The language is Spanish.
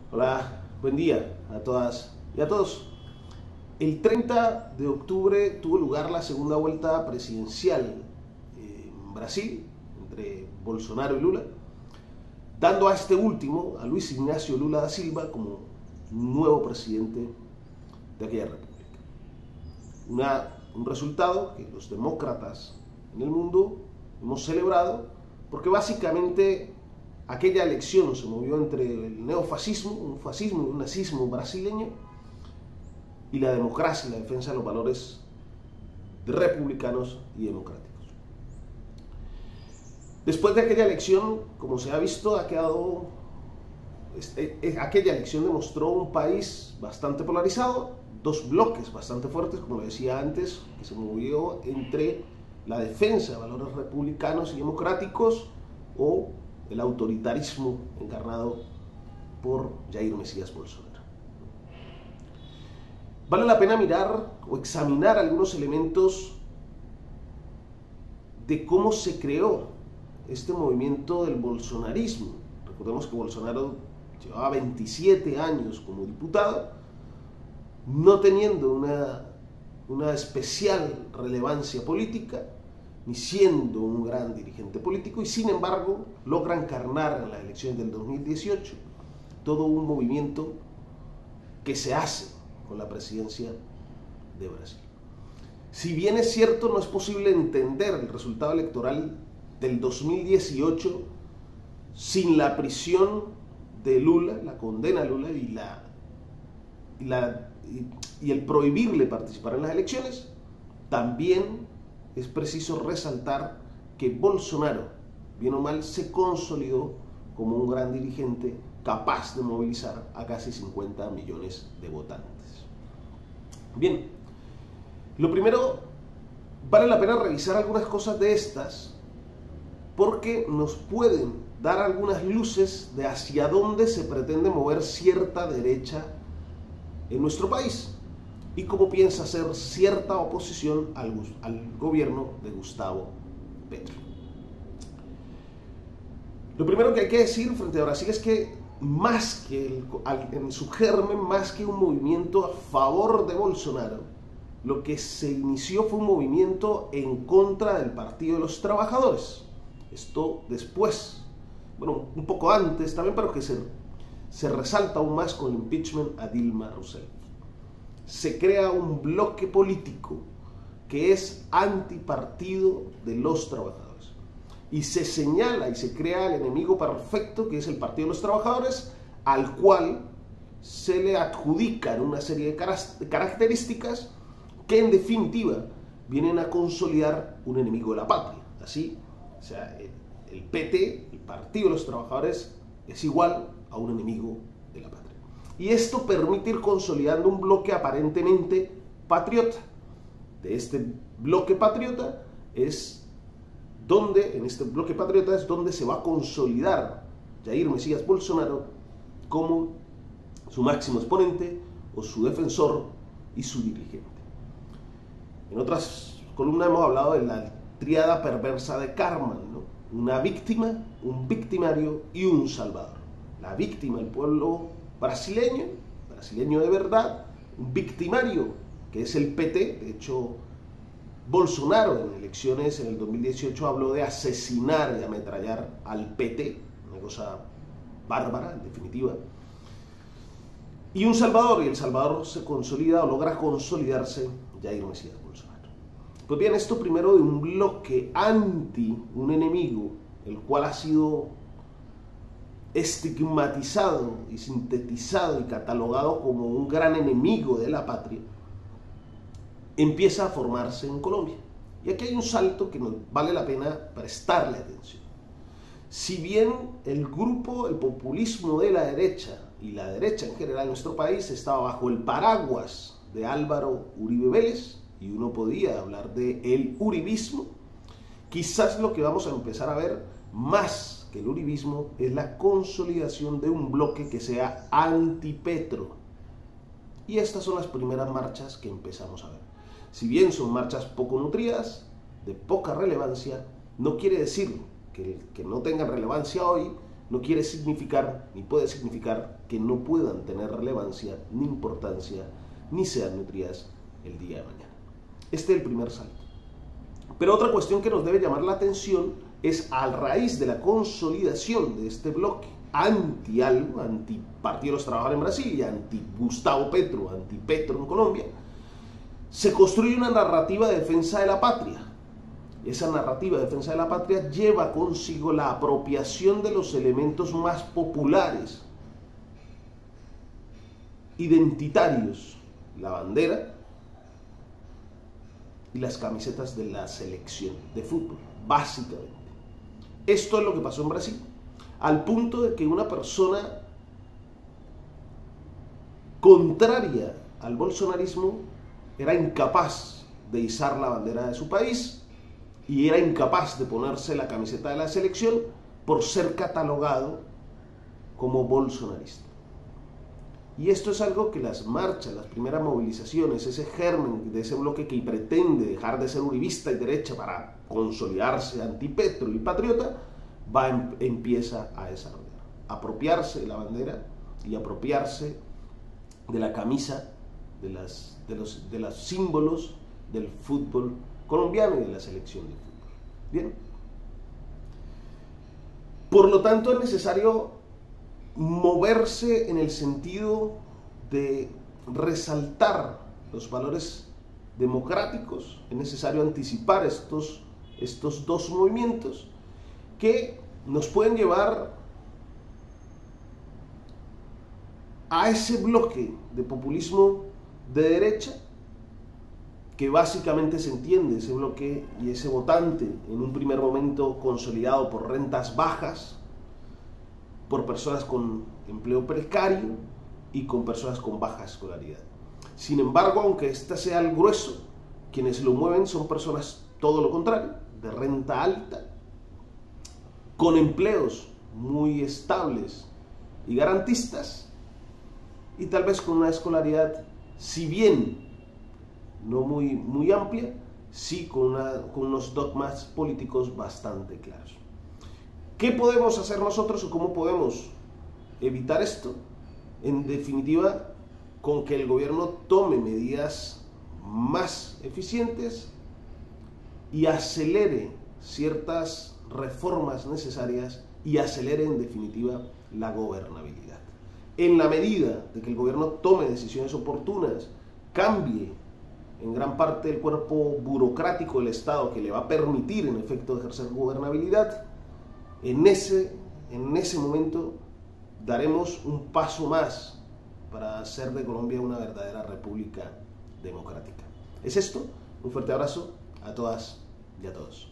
Hola, buen día a todas y a todos. El 30 de octubre tuvo lugar la segunda vuelta presidencial en Brasil entre Bolsonaro y Lula, dando a este último, a Luis Ignacio Lula da Silva, como nuevo presidente de aquella república. Un resultado que los demócratas en el mundo hemos celebrado porque básicamente aquella elección se movió entre el neofascismo, un fascismo y un nazismo brasileño, y la democracia y la defensa de los valores republicanos y democráticos. Después de aquella elección, como se ha visto, aquella elección demostró un país bastante polarizado, dos bloques bastante fuertes, como lo decía antes, que se movió entre la defensa de valores republicanos y democráticos o el autoritarismo encarnado por Jair Mesías Bolsonaro. Vale la pena mirar o examinar algunos elementos de cómo se creó este movimiento del bolsonarismo. Recordemos que Bolsonaro llevaba 27 años como diputado, no teniendo una especial relevancia política, ni siendo un gran dirigente político, y sin embargo logra encarnar en las elecciones del 2018 todo un movimiento que se hace con la presidencia de Brasil. Si bien es cierto, no es posible entender el resultado electoral del 2018 sin la prisión de Lula, la condena a Lula y el prohibirle participar en las elecciones. También es preciso resaltar que Bolsonaro, bien o mal, se consolidó como un gran dirigente capaz de movilizar a casi 50 millones de votantes. Bien, lo primero, vale la pena revisar algunas cosas de estas porque nos pueden dar algunas luces de hacia dónde se pretende mover cierta derecha en nuestro país y cómo piensa hacer cierta oposición al gobierno de Gustavo Petro. Lo primero que hay que decir frente a Brasil es que en su germen, más que un movimiento a favor de Bolsonaro, lo que se inició fue un movimiento en contra del Partido de los Trabajadores. Esto después, bueno, un poco antes también, pero que se resalta aún más con el impeachment a Dilma Rousseff. Se crea un bloque político que es antipartido de los trabajadores. Y se señala y se crea el enemigo perfecto, que es el Partido de los Trabajadores, al cual se le adjudican una serie de características que en definitiva vienen a consolidar un enemigo de la patria. Así, o sea, el PT, el Partido de los Trabajadores, es igual a un enemigo de la patria. Y esto permite ir consolidando un bloque aparentemente patriota. De este bloque patriota en este bloque patriota es donde se va a consolidar Jair Mesías Bolsonaro como su máximo exponente o su defensor y su dirigente. En otras columnas hemos hablado de la tríada perversa de Karman, ¿no? Una víctima, un victimario y un salvador. La víctima, el pueblo brasileño de verdad, un victimario, que es el PT. De hecho, Bolsonaro en elecciones en el 2018 habló de asesinar y ametrallar al PT, una cosa bárbara en definitiva. Y un salvador, y el salvador se consolida o logra consolidarse Jair Mesías Bolsonaro. Pues bien, esto primero de un bloque anti un enemigo, el cual ha sido estigmatizado y sintetizado y catalogado como un gran enemigo de la patria, empieza a formarse en Colombia. Y aquí hay un salto que nos vale la pena prestarle atención. Si bien el populismo de la derecha y la derecha en general en nuestro país estaba bajo el paraguas de Álvaro Uribe Vélez, y uno podía hablar de el uribismo, quizás lo que vamos a empezar a ver más que el uribismo es la consolidación de un bloque que sea anti-Petro. Y estas son las primeras marchas que empezamos a ver. Si bien son marchas poco nutridas, de poca relevancia, no quiere decir que no tengan relevancia hoy, no quiere significar, ni puede significar, que no puedan tener relevancia, ni importancia, ni sean nutridas el día de mañana. Este es el primer salto. Pero otra cuestión que nos debe llamar la atención es, a raíz de la consolidación de este bloque anti-algo, anti-Partido de los Trabajadores en Brasil y anti-Gustavo Petro, anti-Petro en Colombia, se construye una narrativa de defensa de la patria. Esa narrativa de defensa de la patria lleva consigo la apropiación de los elementos más populares, identitarios, la bandera y las camisetas de la selección de fútbol, básicamente. Esto es lo que pasó en Brasil, al punto de que una persona contraria al bolsonarismo era incapaz de izar la bandera de su país y era incapaz de ponerse la camiseta de la selección por ser catalogado como bolsonarista. Y esto es algo que las marchas, las primeras movilizaciones, ese germen de ese bloque que pretende dejar de ser uribista y derecha para consolidarse antipetro y patriota, empieza a desarrollar. Apropiarse de la bandera y apropiarse de la camisa, de los símbolos del fútbol colombiano y de la selección de fútbol. Bien. Por lo tanto, es necesario moverse en el sentido de resaltar los valores democráticos. Es necesario anticipar estos dos movimientos que nos pueden llevar a ese bloque de populismo de derecha, que básicamente se entiende, ese bloque y ese votante en un primer momento consolidado por rentas bajas, por personas con empleo precario y con personas con baja escolaridad. Sin embargo, aunque este sea el grueso, quienes lo mueven son personas todo lo contrario, de renta alta, con empleos muy estables y garantistas, y tal vez con una escolaridad, si bien no muy amplia, sí con unos dogmas políticos bastante claros. ¿Qué podemos hacer nosotros o cómo podemos evitar esto? En definitiva, con que el gobierno tome medidas más eficientes y acelere ciertas reformas necesarias y acelere en definitiva la gobernabilidad. En la medida de que el gobierno tome decisiones oportunas, cambie en gran parte el cuerpo burocrático del Estado que le va a permitir en efecto ejercer gobernabilidad, en ese momento daremos un paso más para hacer de Colombia una verdadera república democrática. ¿Es esto? Un fuerte abrazo a todas y a todos.